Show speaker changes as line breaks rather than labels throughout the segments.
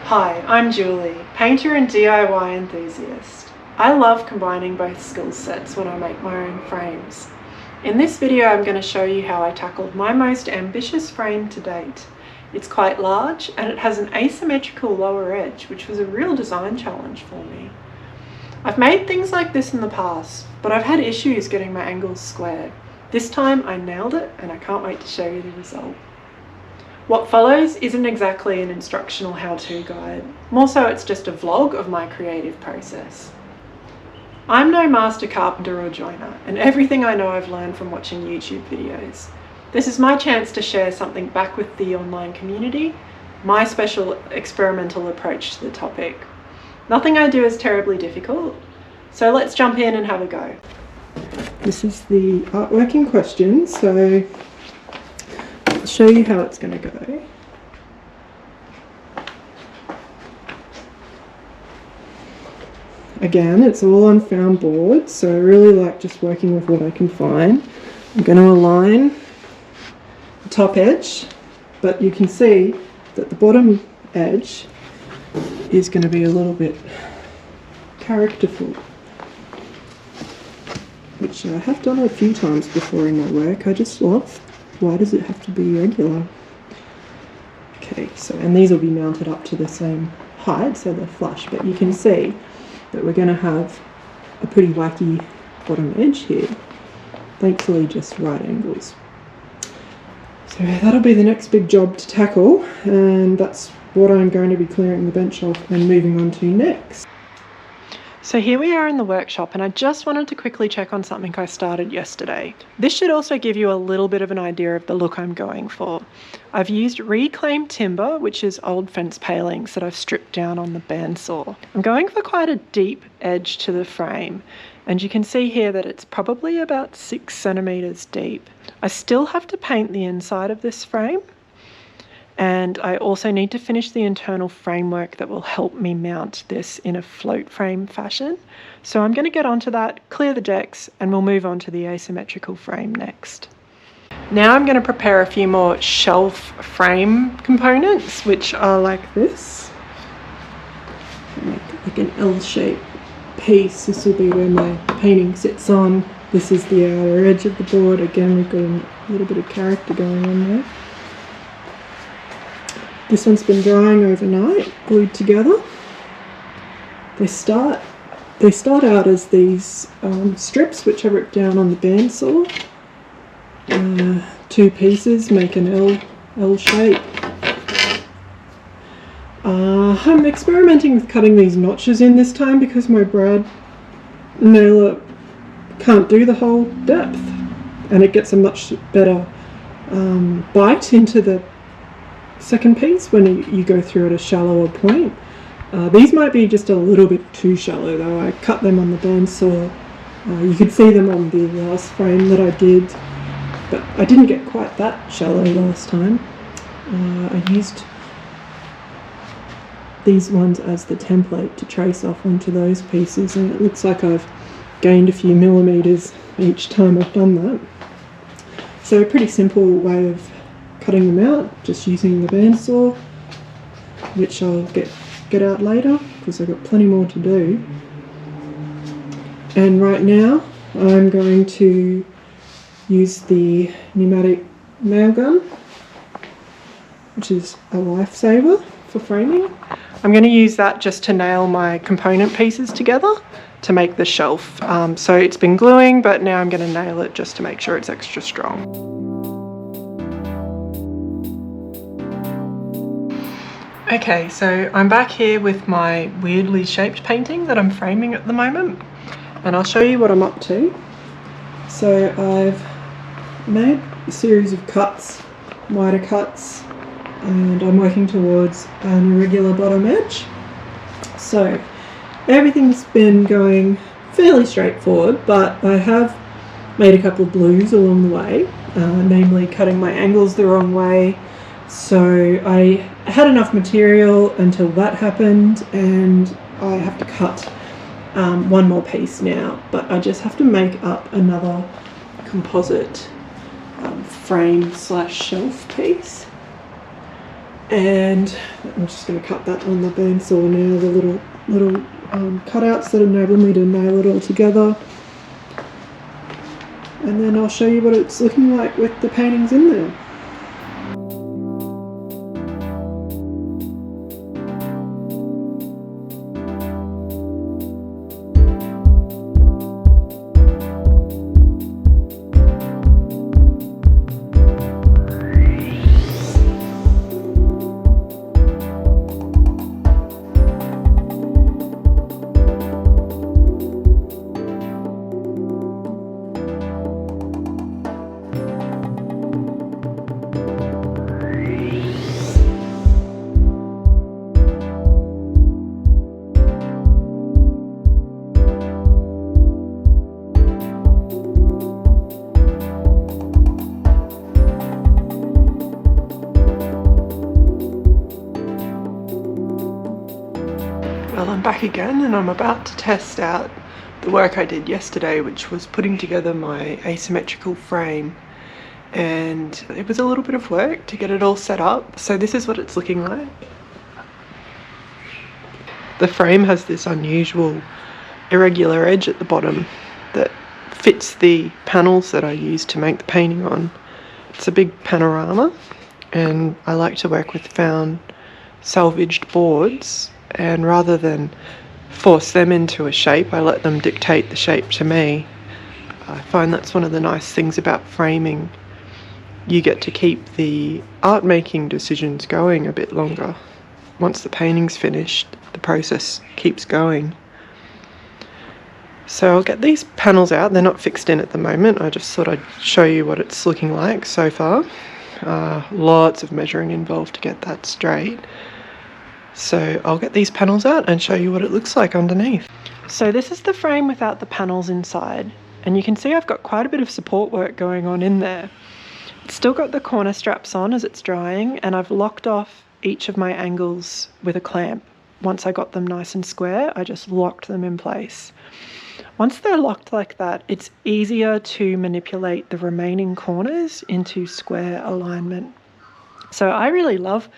Hi, I'm Julie, painter and DIY enthusiast. I love combining both skill sets when I make my own frames. In this video I'm going to show you how I tackled my most ambitious frame to date. It's quite large and it has an asymmetrical lower edge, which was a real design challenge for me. I've made things like this in the past, but I've had issues getting my angles square. This time I nailed it and I can't wait to show you the result. What follows isn't exactly an instructional how-to guide, more so it's just a vlog of my creative process. I'm no master carpenter or joiner, and everything I know I've learned from watching YouTube videos. This is my chance to share something back with the online community, my special experimental approach to the topic. Nothing I do is terribly difficult, so let's jump in and have a go. This is the artwork in question, so I'll show you how it's going to go. Again, it's all on found board, so I really like just working with what I can find. I'm going to align the top edge, but you can see that the bottom edge is going to be a little bit characterful, which I have done a few times before in my work. I just love, why does it have to be regular? Okay, so, and these will be mounted up to the same height, so they're flush, but you can see that we're going to have a pretty wacky bottom edge here. Thankfully just right angles. So that'll be the next big job to tackle, and that's what I'm going to be clearing the bench off and moving on to next. So here we are in the workshop, and I just wanted to quickly check on something I started yesterday. This should also give you a little bit of an idea of the look I'm going for. I've used reclaimed timber, which is old fence palings that I've stripped down on the bandsaw. I'm going for quite a deep edge to the frame, and you can see here that it's probably about 6 centimeters deep. I still have to paint the inside of this frame, and I also need to finish the internal framework that will help me mount this in a float frame fashion. So I'm going to get onto that, clear the decks, and we'll move on to the asymmetrical frame next. Now I'm going to prepare a few more shelf frame components, which are like this. Make like an L-shaped piece. This will be where my painting sits on. This is the outer edge of the board. Again, we've got a little bit of character going on there. This one's been drying overnight, glued together. They start out as these strips, which I ripped down on the bandsaw. 2 pieces make an L shape. I'm experimenting with cutting these notches in this time because my brad nailer can't do the whole depth, and it gets a much better bite into the second piece when you go through at a shallower point. These might be just a little bit too shallow though. I cut them on the bandsaw. You could see them on the last frame that I did, but I didn't get quite that shallow last time. I used these ones as the template to trace off onto those pieces, and it looks like I've gained a few millimeters each time I've done that. So a pretty simple way of cutting them out, just using the bandsaw, which I'll get out later because I've got plenty more to do. And right now I'm going to use the pneumatic nail gun, which is a lifesaver for framing. I'm going to use that just to nail my component pieces together to make the shelf. So it's been gluing, but now I'm going to nail it just to make sure it's extra strong. Okay, so I'm back here with my weirdly shaped painting that I'm framing at the moment, and I'll show you what I'm up to. So I've made a series of cuts, wider cuts, and I'm working towards an irregular bottom edge. So everything's been going fairly straightforward, but I have made a couple of blues along the way, namely cutting my angles the wrong way. So I had enough material until that happened, and I have to cut one more piece now, but I just have to make up another composite frame slash shelf piece. And I'm just going to cut that on the bandsaw now, the little cutouts that enable me to nail it all together. And then I'll show you what it's looking like with the paintings in there. Well, I'm back again and I'm about to test out the work I did yesterday, which was putting together my asymmetrical frame. And it was a little bit of work to get it all set up. So this is what it's looking like. The frame has this unusual irregular edge at the bottom that fits the panels that I used to make the painting on. It's a big panorama, and I like to work with found salvaged boards, and rather than force them into a shape, I let them dictate the shape to me. I find that's one of the nice things about framing. You get to keep the art making decisions going a bit longer. Once the painting's finished, the process keeps going. So I'll get these panels out. They're not fixed in at the moment. I just thought I'd show you what it's looking like so far. Lots of measuring involved to get that straight. So I'll get these panels out and show you what it looks like underneath. So this is the frame without the panels inside, and you can see I've got quite a bit of support work going on in there. It's still got the corner straps on as it's drying, and I've locked off each of my angles with a clamp. Once I got them nice and square, I just locked them in place. Once they're locked like that, it's easier to manipulate the remaining corners into square alignment. So I really love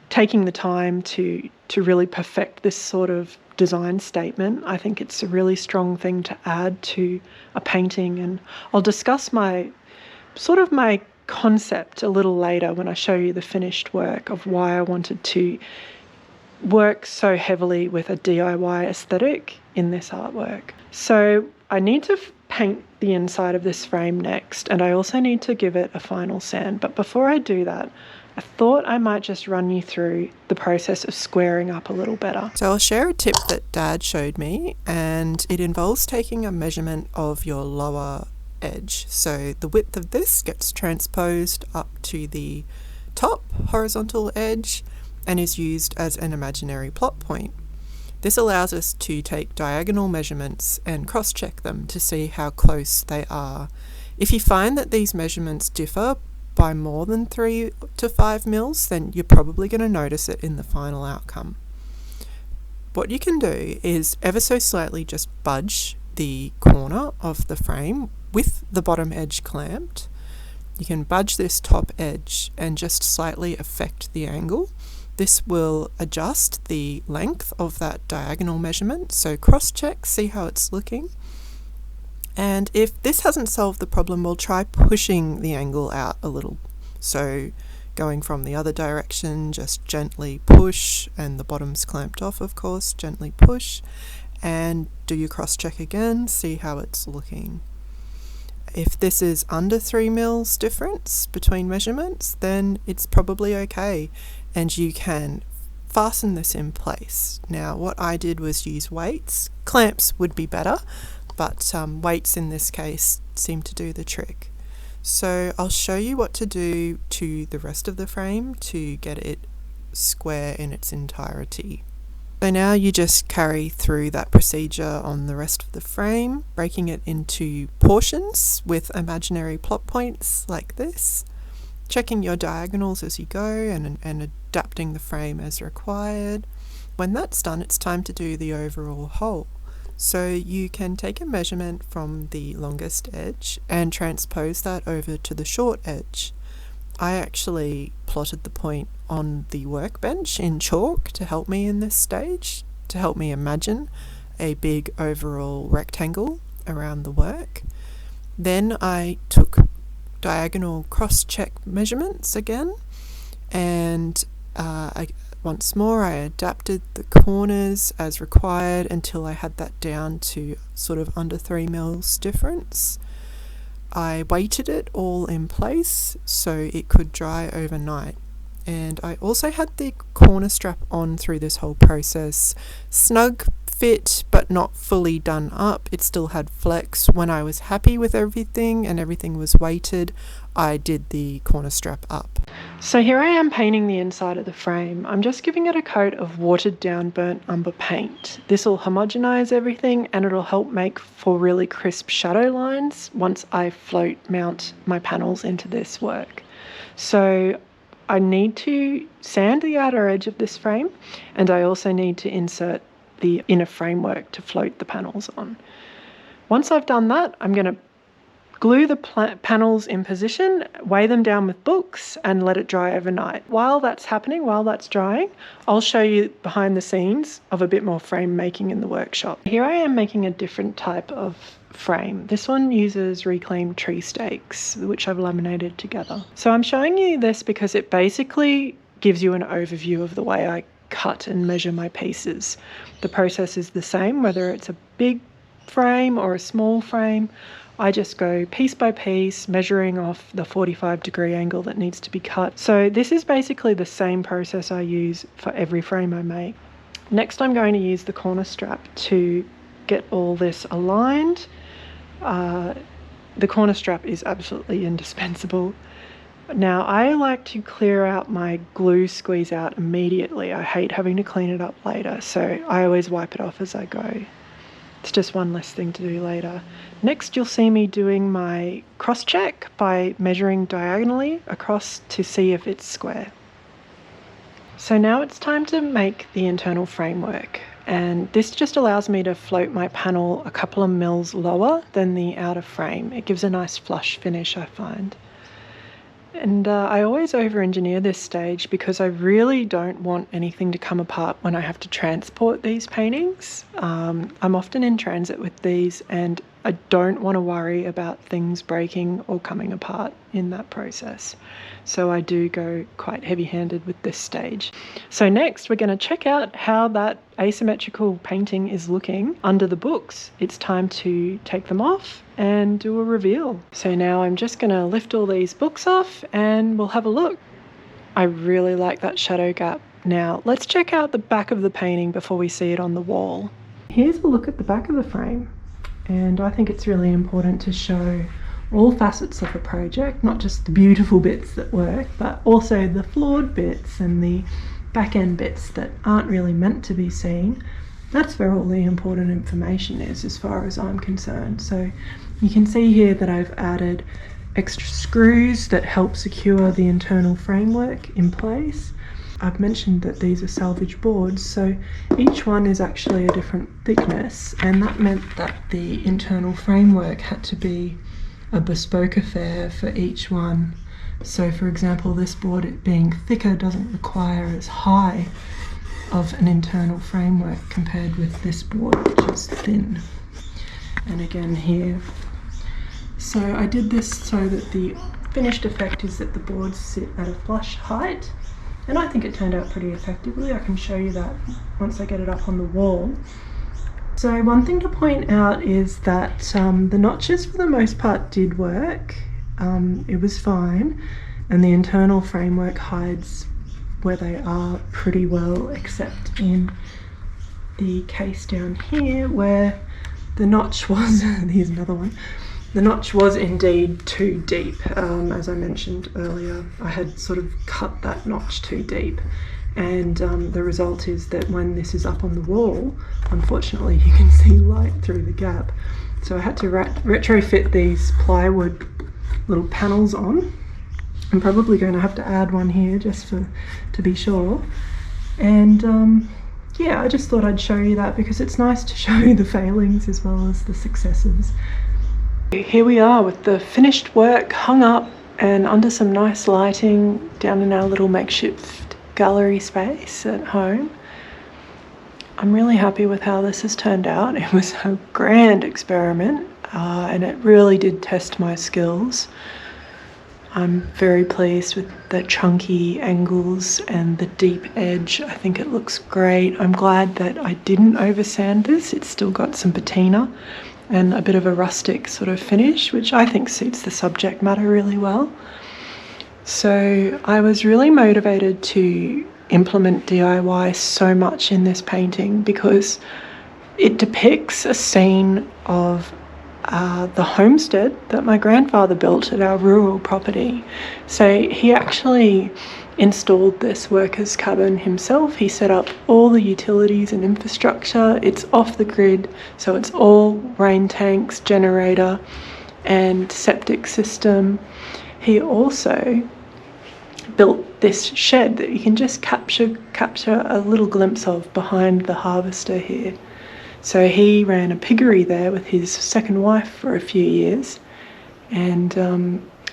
taking the time to really perfect this sort of design statement. I think it's a really strong thing to add to a painting, and I'll discuss my concept a little later when I show you the finished work of why I wanted to work so heavily with a DIY aesthetic in this artwork. So I need to paint the inside of this frame next, and I also need to give it a final sand. But before I do that, I thought I might just run you through the process of squaring up a little better. So I'll share a tip that Dad showed me, and it involves taking a measurement of your lower edge. So the width of this gets transposed up to the top horizontal edge and is used as an imaginary plot point. This allows us to take diagonal measurements and cross-check them to see how close they are. If you find that these measurements differ by more than 3 to 5 mils, then you're probably going to notice it in the final outcome. What you can do is ever so slightly just budge the corner of the frame with the bottom edge clamped. You can budge this top edge and just slightly affect the angle. This will adjust the length of that diagonal measurement, so cross-check, see how it's looking. And if this hasn't solved the problem, we'll try pushing the angle out a little. So going from the other direction, just gently push, and the bottom's clamped off, of course, gently push, and do your cross-check again, see how it's looking. If this is under 3 mils difference between measurements, then it's probably okay, and you can fasten this in place. Now, what I did was use weights. Clamps would be better, but weights in this case seem to do the trick. So I'll show you what to do to the rest of the frame to get it square in its entirety. So now you just carry through that procedure on the rest of the frame, breaking it into portions with imaginary plot points like this, checking your diagonals as you go and adapting the frame as required. When that's done, it's time to do the overall whole. So you can take a measurement from the longest edge and transpose that over to the short edge. I actually plotted the point
on the workbench in chalk to help me in this stage, to help me imagine a big overall rectangle around the work. Then I took diagonal cross-check measurements again, and once more I adapted the corners as required until I had that down to sort of under 3 mils difference. I weighted it all in place so it could dry overnight. And I also had the corner strap on through this whole process. Snug fit, but not fully done up. It still had flex. When I was happy with everything and everything was weighted, I did the corner strap up.
So here I am painting the inside of the frame. I'm just giving it a coat of watered down burnt umber paint. This will homogenize everything and it'll help make for really crisp shadow lines once I float mount my panels into this work. So I need to sand the outer edge of this frame, and I also need to insert the inner framework to float the panels on. Once I've done that, I'm going to glue the panels in position, weigh them down with books, and let it dry overnight. While that's happening, while that's drying, I'll show you behind the scenes of a bit more frame making in the workshop. Here I am making a different type of frame. This one uses reclaimed tree stakes, which I've laminated together. So I'm showing you this because it basically gives you an overview of the way I cut and measure my pieces. The process is the same, whether it's a big frame or a small frame. I just go piece by piece, measuring off the 45-degree angle that needs to be cut. So this is basically the same process I use for every frame I make. Next, I'm going to use the corner strap to get all this aligned. The corner strap is absolutely indispensable. Now, I like to clear out my glue squeeze out immediately. I hate having to clean it up later, so I always wipe it off as I go. It's just one less thing to do later. Next, you'll see me doing my cross-check by measuring diagonally across to see if it's square. So now it's time to make the internal framework, and this just allows me to float my panel a couple of mils lower than the outer frame. It gives a nice flush finish, I find. And I always over-engineer this stage because I really don't want anything to come apart when I have to transport these paintings. I'm often in transit with these and I don't want to worry about things breaking or coming apart in that process. So I do go quite heavy-handed with this stage. So next we're going to check out how that asymmetrical painting is looking under the books. It's time to take them off and do a reveal. So now I'm just going to lift all these books off and we'll have a look. I really like that shadow gap. Now let's check out the back of the painting before we see it on the wall. Here's a look at the back of the frame, and I think it's really important to show all facets of a project, not just the beautiful bits that work, but also the flawed bits and the back end bits that aren't really meant to be seen. That's where all the important information is as far as I'm concerned. So you can see here that I've added extra screws that help secure the internal framework in place. I've mentioned that these are salvage boards, so each one is actually a different thickness, and that meant that the internal framework had to be a bespoke affair for each one. So for example, this board, it being thicker, doesn't require as high of an internal framework compared with this board, which is thin. And again here. So I did this so that the finished effect is that the boards sit at a flush height, and I think it turned out pretty effectively. I can show you that once I get it up on the wall. So one thing to point out is that the notches for the most part did work. It was fine, and the internal framework hides where they are pretty well, except in the case down here where the notch was, here's another one, the notch was indeed too deep. As I mentioned earlier, I had sort of cut that notch too deep, and the result is that when this is up on the wall, unfortunately you can see light through the gap. So I had to retrofit these plywood little panels on. I'm probably going to have to add one here just to be sure. And yeah, I just thought I'd show you that because it's nice to show the failings as well as the successes. Here we are with the finished work hung up and under some nice lighting down in our little makeshift gallery space at home. I'm really happy with how this has turned out. It was a grand experiment and it really did test my skills. I'm very pleased with the chunky angles and the deep edge. I think it looks great. I'm glad that I didn't oversand this. It's still got some patina and a bit of a rustic sort of finish, which I think suits the subject matter really well. So I was really motivated to implement DIY so much in this painting because it depicts a scene of the homestead that my grandfather built at our rural property. So he actually installed this workers' cabin himself. He set up all the utilities and infrastructure. It's off the grid, so it's all rain tanks, generator and septic system. He also built this shed that you can just capture a little glimpse of behind the harvester here. So he ran a piggery there with his second wife for a few years, and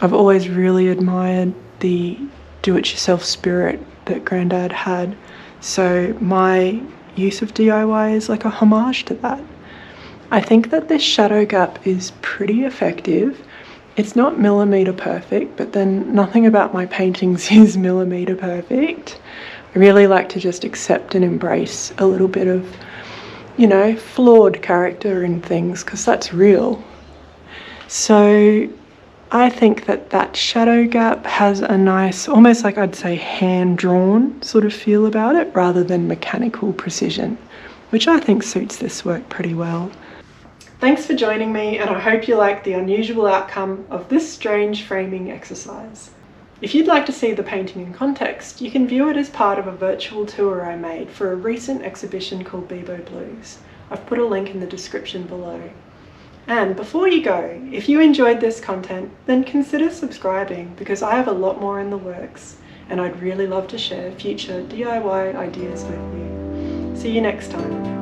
I've always really admired the do-it-yourself spirit that Grandad had. So my use of DIY is like a homage to that. I think that this shadow gap is pretty effective. It's not millimetre perfect, but then nothing about my paintings is millimetre perfect. I really like to just accept and embrace a little bit of, you know, flawed character in things, because that's real. So I think that that shadow gap has a nice, almost like I'd say hand-drawn sort of feel about it, rather than mechanical precision, which I think suits this work pretty well. Thanks for joining me, and I hope you like the unusual outcome of this strange framing exercise. If you'd like to see the painting in context, you can view it as part of a virtual tour I made for a recent exhibition called Bebo Blues. I've put a link in the description below. And before you go, if you enjoyed this content, then consider subscribing, because I have a lot more in the works and I'd really love to share future DIY ideas with you. See you next time.